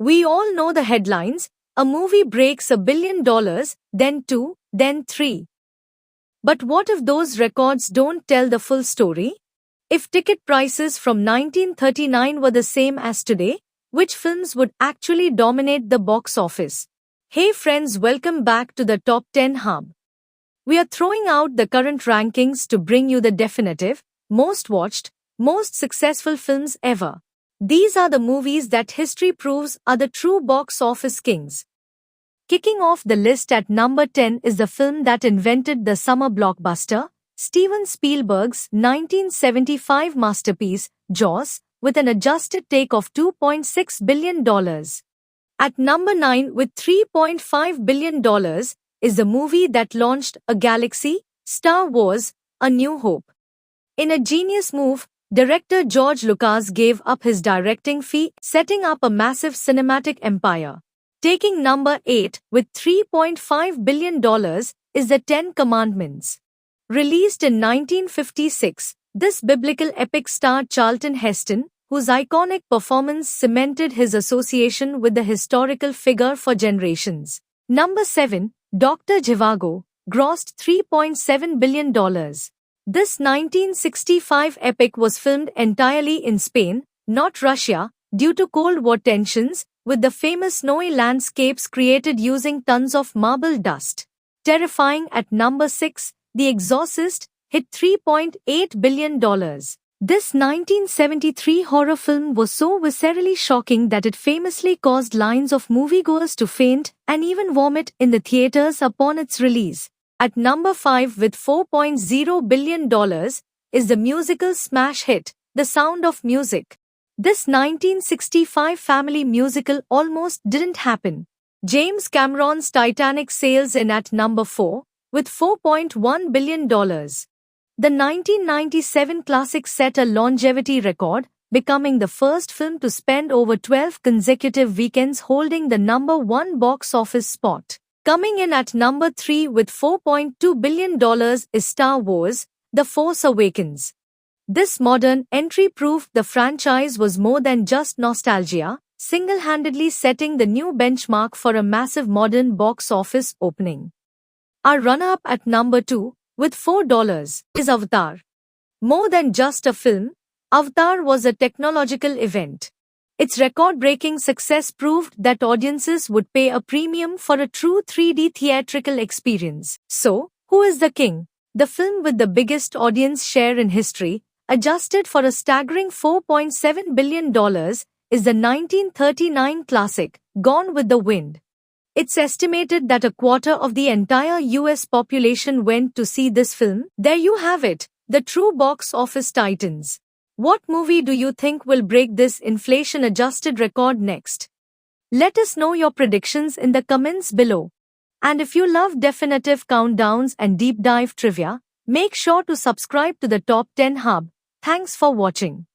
We all know the headlines: a movie breaks $1 billion, then two, then three. But what if those records don't tell the full story? If ticket prices from 1939 were the same as today, which films would actually dominate the box office? Hey friends, welcome back to the Top 10 Hub. We are throwing out the current rankings to bring you the definitive, most watched, most successful films ever. These are the movies that history proves are the true box office kings. Kicking off the list at number 10 is the film that invented the summer blockbuster, Steven Spielberg's 1975 masterpiece, Jaws, with an adjusted take of $2.6 billion. At number 9 with $3.5 billion is the movie that launched a galaxy, Star Wars: A New Hope. In a genius move, director George Lucas gave up his directing fee, setting up a massive cinematic empire. Taking number 8 with $3.5 billion is The Ten Commandments. Released in 1956, this biblical epic starred Charlton Heston, whose iconic performance cemented his association with the historical figure for generations. Number 7, Dr. Zhivago, grossed $3.7 billion. This 1965 epic was filmed entirely in Spain, not Russia, due to Cold War tensions, with the famous snowy landscapes created using tons of marble dust. Terrifying at number 6, The Exorcist, hit $3.8 billion. This 1973 horror film was so viscerally shocking that it famously caused lines of moviegoers to faint and even vomit in the theaters upon its release. At number 5 with $4.0 billion is the musical smash hit, The Sound of Music. This 1965 family musical almost didn't happen. James Cameron's Titanic sails in at number 4 with $4.1 billion. The 1997 classic set a longevity record, becoming the first film to spend over 12 consecutive weekends holding the number 1 box office spot. Coming in at number 3 with $4.2 billion is Star Wars: The Force Awakens. This modern entry proved the franchise was more than just nostalgia, single-handedly setting the new benchmark for a massive modern box office opening. Our runner-up at number 2, with $4, is Avatar. More than just a film, Avatar was a technological event. Its record-breaking success proved that audiences would pay a premium for a true 3D theatrical experience. So, who is the king? The film with the biggest audience share in history, adjusted for a staggering $4.7 billion, is the 1939 classic, Gone with the Wind. It's estimated that a quarter of the entire US population went to see this film. There you have it, the true box office titans. What movie do you think will break this inflation-adjusted record next? Let us know your predictions in the comments below. And if you love definitive countdowns and deep dive trivia, make sure to subscribe to the Top 10 Hub. Thanks for watching.